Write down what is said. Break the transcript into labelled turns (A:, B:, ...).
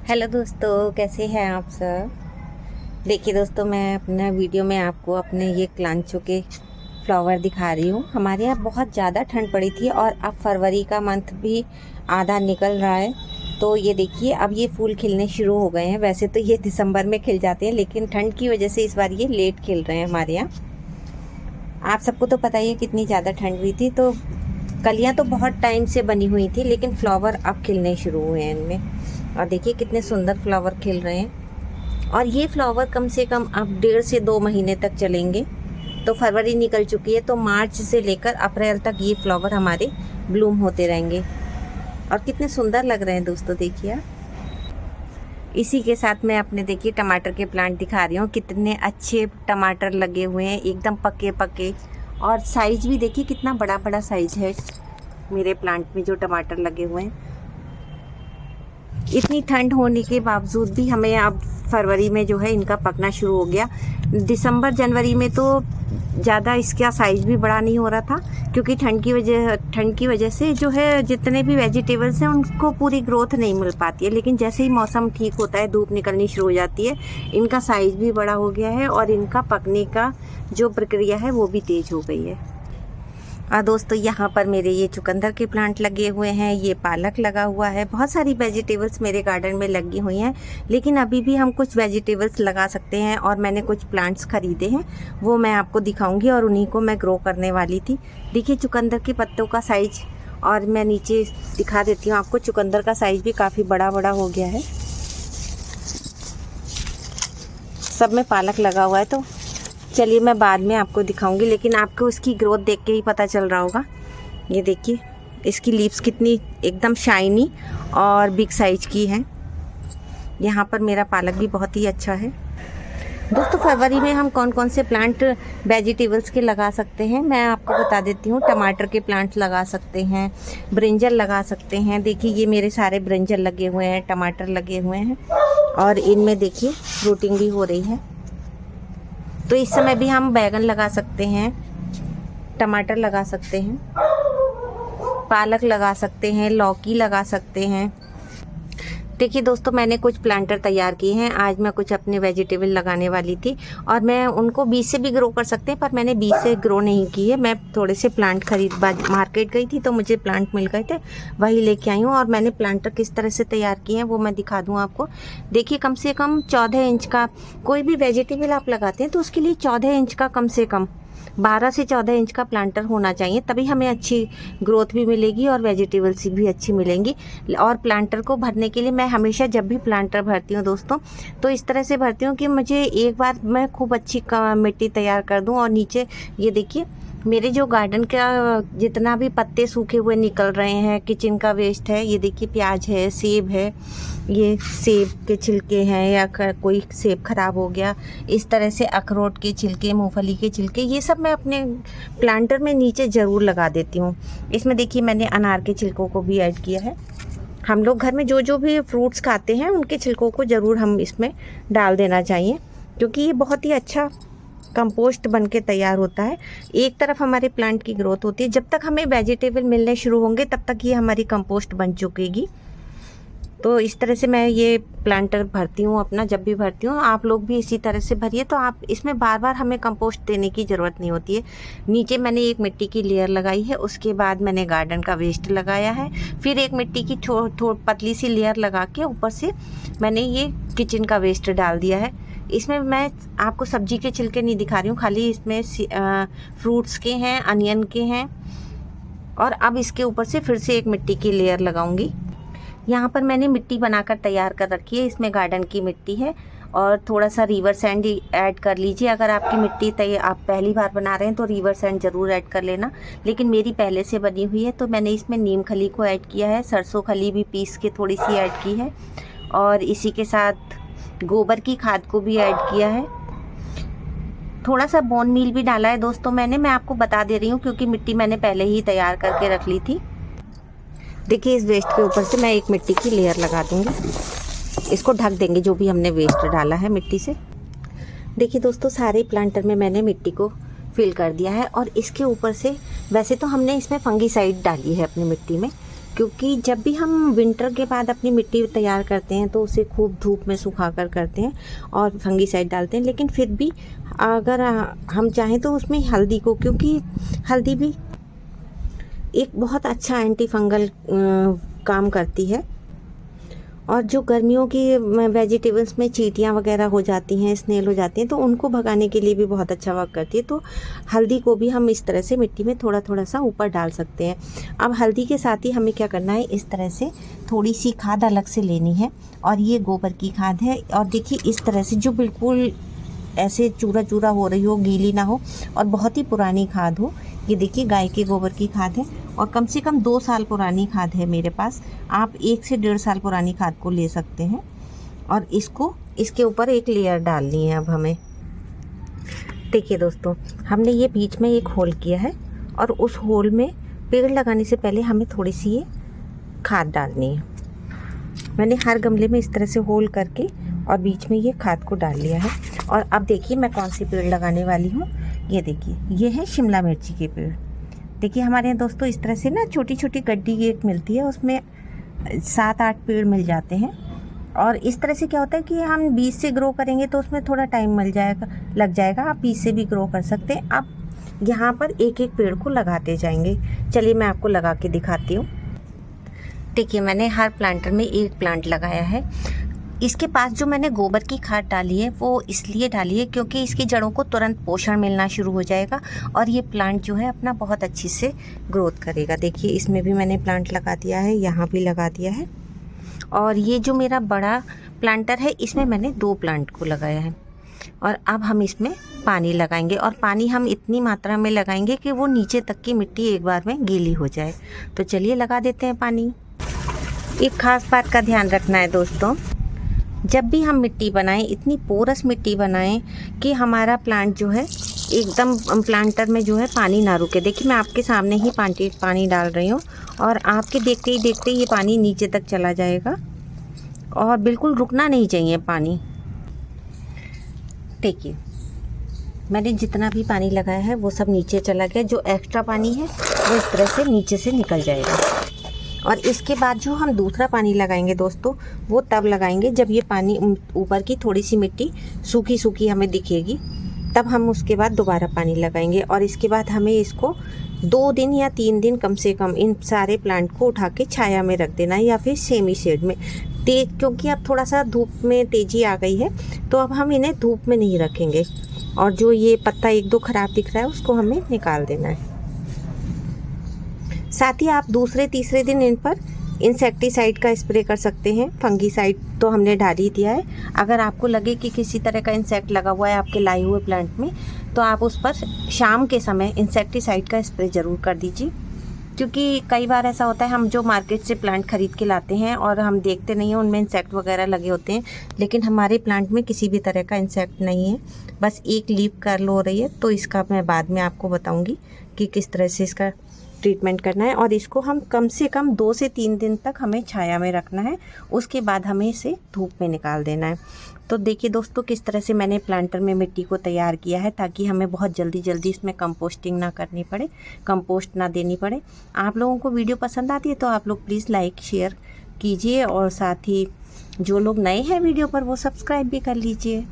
A: Hello दोस्तों, कैसे हैं आप सब। देखिए दोस्तों, मैं अपना वीडियो में आपको अपने ये क्लांचो के फ्लावर दिखा रही हूँ। हमारे यहाँ बहुत ज़्यादा ठंड पड़ी थी और अब फरवरी का मंथ भी आधा निकल रहा है। तो ये देखिए, अब ये फूल खिलने शुरू हो गए हैं। वैसे तो ये दिसंबर में खिल जाते हैं, लेकिन ठंड की वजह से इस बार ये लेट खिल रहे हैं हमारे यहाँ। आप सबको तो पता ही है कितनी ज़्यादा ठंड हुई थी, तो कलियाँ तो बहुत टाइम से बनी हुई थी, लेकिन फ्लावर अब खिलने शुरू हुए हैं इनमें। और देखिए कितने सुंदर फ्लावर खिल रहे हैं। और ये फ्लावर कम से कम अब 1.5 से 2 महीने तक चलेंगे। तो फरवरी निकल चुकी है, तो मार्च से लेकर अप्रैल तक ये फ्लावर हमारे ब्लूम होते रहेंगे। और कितने सुंदर लग रहे हैं दोस्तों, देखिए आप। इसी के साथ मैं अपने देखिए टमाटर के प्लांट दिखा रही हूँ। कितने अच्छे टमाटर लगे हुए हैं, एकदम पके पके। और साइज भी देखिए कितना बड़ा बड़ा साइज है मेरे प्लांट में जो टमाटर लगे हुए हैं। इतनी ठंड होने के बावजूद भी हमें अब फरवरी में जो है इनका पकना शुरू हो गया। दिसंबर जनवरी में तो ज़्यादा इसका साइज़ भी बड़ा नहीं हो रहा था, क्योंकि ठंड की वजह से जो है जितने भी वेजिटेबल्स हैं उनको पूरी ग्रोथ नहीं मिल पाती है। लेकिन जैसे ही मौसम ठीक होता है, धूप निकलनी शुरू हो जाती है, इनका साइज़ भी बड़ा हो गया है और इनका पकने का जो प्रक्रिया है वो भी तेज़ हो गई है। और दोस्तों, यहाँ पर मेरे ये चुकंदर के प्लांट लगे हुए हैं, ये पालक लगा हुआ है। बहुत सारी वेजिटेबल्स मेरे गार्डन में लगी हुई हैं, लेकिन अभी भी हम कुछ वेजिटेबल्स लगा सकते हैं। और मैंने कुछ प्लांट्स खरीदे हैं, वो मैं आपको दिखाऊंगी और उन्हीं को मैं ग्रो करने वाली थी। देखिए चुकंदर के पत्तों का साइज, और मैं नीचे दिखा देती हूँ आपको। चुकंदर का साइज भी काफ़ी बड़ा बड़ा हो गया है। सब में पालक लगा हुआ है, तो चलिए मैं बाद में आपको दिखाऊंगी, लेकिन आपको इसकी ग्रोथ देख के ही पता चल रहा होगा। ये देखिए इसकी लीव्स कितनी एकदम शाइनी और बिग साइज की हैं। यहाँ पर मेरा पालक भी बहुत ही अच्छा है। दोस्तों, फरवरी में हम कौन कौन से प्लांट वेजिटेबल्स के लगा सकते हैं मैं आपको बता देती हूँ। टमाटर के प्लांट लगा सकते हैं, ब्रिंजल लगा सकते हैं। देखिए ये मेरे सारे ब्रिंजल लगे हुए हैं, टमाटर लगे हुए हैं, और इनमें देखिए फ्रूटिंग भी हो रही है। तो इस समय भी हम बैगन लगा सकते हैं, टमाटर लगा सकते हैं, पालक लगा सकते हैं, लौकी लगा सकते हैं। देखिए दोस्तों, मैंने कुछ प्लांटर तैयार किए हैं। आज मैं कुछ अपने वेजिटेबल लगाने वाली थी, और मैं उनको बीज से भी ग्रो कर सकते हैं, पर मैंने बीज से ग्रो नहीं की है। मैं थोड़े से प्लांट मार्केट गई थी, तो मुझे प्लांट मिल गए थे, वही लेके आई हूँ। और मैंने प्लांटर किस तरह से तैयार किए हैं वो मैं दिखा दूँ आपको। देखिए कम से कम 14 इंच का, कोई भी वेजिटेबल आप लगाते हैं तो उसके लिए 14 इंच का, कम से कम 12 से 14 इंच का प्लांटर होना चाहिए, तभी हमें अच्छी ग्रोथ भी मिलेगी और वेजिटेबल्स भी अच्छी मिलेंगी। और प्लांटर को भरने के लिए मैं हमेशा जब भी प्लांटर भरती हूँ दोस्तों, तो इस तरह से भरती हूँ कि मुझे एक बार मैं खूब अच्छी मिट्टी तैयार कर दूँ। और नीचे ये देखिए मेरे जो गार्डन का जितना भी पत्ते सूखे हुए निकल रहे हैं, किचन का वेस्ट है, ये देखिए प्याज है, सेब है, ये सेब के छिलके हैं, या कोई सेब खराब हो गया, इस तरह से अखरोट के छिलके, मूंगफली के छिलके, ये सब मैं अपने प्लांटर में नीचे ज़रूर लगा देती हूँ। इसमें देखिए मैंने अनार के छिलकों को भी ऐड किया है। हम लोग घर में जो जो भी फ्रूट्स खाते हैं उनके छिलकों को ज़रूर हम इसमें डाल देना चाहिए, क्योंकि ये बहुत ही अच्छा कंपोस्ट बन के तैयार होता है। एक तरफ हमारे प्लांट की ग्रोथ होती है, जब तक हमें वेजिटेबल मिलने शुरू होंगे तब तक ये हमारी कंपोस्ट बन चुकेगी। तो इस तरह से मैं ये प्लांटर भरती हूँ अपना, जब भी भरती हूँ। आप लोग भी इसी तरह से भरिए, तो आप इसमें बार बार हमें कंपोस्ट देने की ज़रूरत नहीं होती है। नीचे मैंने एक मिट्टी की लेयर लगाई है, उसके बाद मैंने गार्डन का वेस्ट लगाया है, फिर एक मिट्टी की पतली सी लेयर लगा के ऊपर से मैंने ये किचन का वेस्ट डाल दिया है। इसमें मैं आपको सब्जी के छिलके नहीं दिखा रही हूँ, खाली इसमें फ्रूट्स के हैं, अनियन के हैं। और अब इसके ऊपर से फिर से एक मिट्टी की लेयर लगाऊंगी। यहाँ पर मैंने मिट्टी बनाकर तैयार कर रखी है, इसमें गार्डन की मिट्टी है, और थोड़ा सा रिवर सैंड ऐड कर लीजिए। अगर आपकी मिट्टी आप पहली बार बना रहे हैं तो रिवर सैंड ज़रूर ऐड कर लेना, लेकिन मेरी पहले से बनी हुई है, तो मैंने इसमें नीम खली को ऐड किया है, सरसों खली भी पीस के थोड़ी सी ऐड की है, और इसी के साथ गोबर की खाद को भी ऐड किया है। थोड़ा सा बोन मील भी डाला है दोस्तों मैं आपको बता दे रही हूँ, क्योंकि मिट्टी मैंने पहले ही तैयार करके रख ली थी। देखिए इस वेस्ट के ऊपर से मैं एक मिट्टी की लेयर लगा दूंगी, इसको ढक देंगे जो भी हमने वेस्ट डाला है मिट्टी से। देखिए दोस्तों, सारे प्लांटर में मैंने मिट्टी को फिल कर दिया है, और इसके ऊपर से वैसे तो हमने इसमें फंगीसाइड डाली है अपनी मिट्टी में, क्योंकि जब भी हम विंटर के बाद अपनी मिट्टी तैयार करते हैं तो उसे खूब धूप में सुखा कर करते हैं और फंगीसाइड डालते हैं, लेकिन फिर भी अगर हम चाहें तो उसमें हल्दी को, क्योंकि हल्दी भी एक बहुत अच्छा एंटी फंगल काम करती है। और जो गर्मियों की वेजिटेबल्स में चींटियाँ वगैरह हो जाती हैं, स्नेल हो जाती हैं, तो उनको भगाने के लिए भी बहुत अच्छा वर्क करती है। तो हल्दी को भी हम इस तरह से मिट्टी में थोड़ा थोड़ा सा ऊपर डाल सकते हैं। अब हल्दी के साथ ही हमें क्या करना है, इस तरह से थोड़ी सी खाद अलग से लेनी है, और ये गोबर की खाद है। और देखिए इस तरह से जो बिल्कुल ऐसे चूरा चूरा हो रही हो, गीली ना हो, और बहुत ही पुरानी खाद हो। ये देखिए गाय के गोबर की खाद है, और कम से कम 2 साल पुरानी खाद है मेरे पास। आप 1 से 1.5 साल पुरानी खाद को ले सकते हैं। और इसको इसके ऊपर एक लेयर डालनी है अब हमें। देखिए दोस्तों, हमने ये बीच में एक होल किया है, और उस होल में पेड़ लगाने से पहले हमें थोड़ी सी ये खाद डालनी है। मैंने हर गमले में इस तरह से होल करके और बीच में ये खाद को डाल लिया है। और अब देखिए मैं कौन से पेड़ लगाने वाली हूँ। ये देखिए, ये है शिमला मिर्ची के पेड़। देखिए हमारे यहाँ दोस्तों इस तरह से ना छोटी छोटी गड्डी एक मिलती है, उसमें 7-8 पेड़ मिल जाते हैं। और इस तरह से क्या होता है कि हम बीज से ग्रो करेंगे तो उसमें थोड़ा टाइम लग जाएगा। आप बीज से भी ग्रो कर सकते हैं। आप यहाँ पर एक एक पेड़ को लगाते जाएंगे। चलिए मैं आपको लगा के दिखाती हूँ। देखिए मैंने हर प्लांटर में एक प्लांट लगाया है। इसके पास जो मैंने गोबर की खाद डाली है वो इसलिए डाली है क्योंकि इसकी जड़ों को तुरंत पोषण मिलना शुरू हो जाएगा, और ये प्लांट जो है अपना बहुत अच्छी से ग्रोथ करेगा। देखिए इसमें भी मैंने प्लांट लगा दिया है, यहाँ भी लगा दिया है। और ये जो मेरा बड़ा प्लांटर है इसमें मैंने 2 प्लांट को लगाया है। और अब हम इसमें पानी लगाएंगे, और पानी हम इतनी मात्रा में लगाएंगे कि वो नीचे तक की मिट्टी एक बार में गीली हो जाए। तो चलिए लगा देते हैं पानी। एक खास बात का ध्यान रखना है दोस्तों, जब भी हम मिट्टी बनाएं इतनी पोरस मिट्टी बनाएं कि हमारा प्लांट जो है एकदम प्लांटर में जो है पानी ना रुके। देखिए मैं आपके सामने ही पानी डाल रही हूँ, और आपके देखते ही ये पानी नीचे तक चला जाएगा, और बिल्कुल रुकना नहीं चाहिए पानी। देखिए मैंने जितना भी पानी लगाया है वो सब नीचे चला गया। जो एक्स्ट्रा पानी है वो इस तरह से नीचे से निकल जाएगा। और इसके बाद जो हम दूसरा पानी लगाएंगे दोस्तों, वो तब लगाएंगे जब ये पानी ऊपर की थोड़ी सी मिट्टी सूखी सूखी हमें दिखेगी, तब हम उसके बाद दोबारा पानी लगाएंगे। और इसके बाद हमें इसको 2 दिन या 3 दिन कम से कम इन सारे प्लांट को उठा के छाया में रख देना है, या फिर सेमी शेड में। क्योंकि अब थोड़ा सा धूप में तेज़ी आ गई है, तो अब हम इन्हें धूप में नहीं रखेंगे। और जो ये पत्ता 1-2 ख़राब दिख रहा है उसको हमें निकाल देना है। साथ ही आप दूसरे तीसरे दिन इन पर इंसेक्टिसाइड का स्प्रे कर सकते हैं। फंगीसाइड तो हमने डाल ही दिया है। अगर आपको लगे कि किसी तरह का इंसेक्ट लगा हुआ है आपके लाए हुए प्लांट में, तो आप उस पर शाम के समय इंसेक्टिसाइड का स्प्रे ज़रूर कर दीजिए। क्योंकि कई बार ऐसा होता है, हम जो मार्केट से प्लांट ख़रीद के लाते हैं और हम देखते नहीं हैं उनमें इंसेक्ट वगैरह लगे होते हैं, लेकिन हमारे प्लांट में किसी भी तरह का इंसेक्ट नहीं है, बस एक लीफ कर्ल हो रही है। तो इसका मैं बाद में आपको बताऊँगी कि किस तरह से इसका ट्रीटमेंट करना है। और इसको हम कम से कम 2 से 3 दिन तक हमें छाया में रखना है, उसके बाद हमें इसे धूप में निकाल देना है। तो देखिए दोस्तों किस तरह से मैंने प्लांटर में मिट्टी को तैयार किया है, ताकि हमें बहुत जल्दी इसमें कंपोस्टिंग ना करनी पड़े, कंपोस्ट ना देनी पड़े। आप लोगों को वीडियो पसंद आती है तो आप लोग प्लीज़ लाइक शेयर कीजिए, और साथ ही जो लोग नए हैं वीडियो पर वो सब्सक्राइब भी कर लीजिए।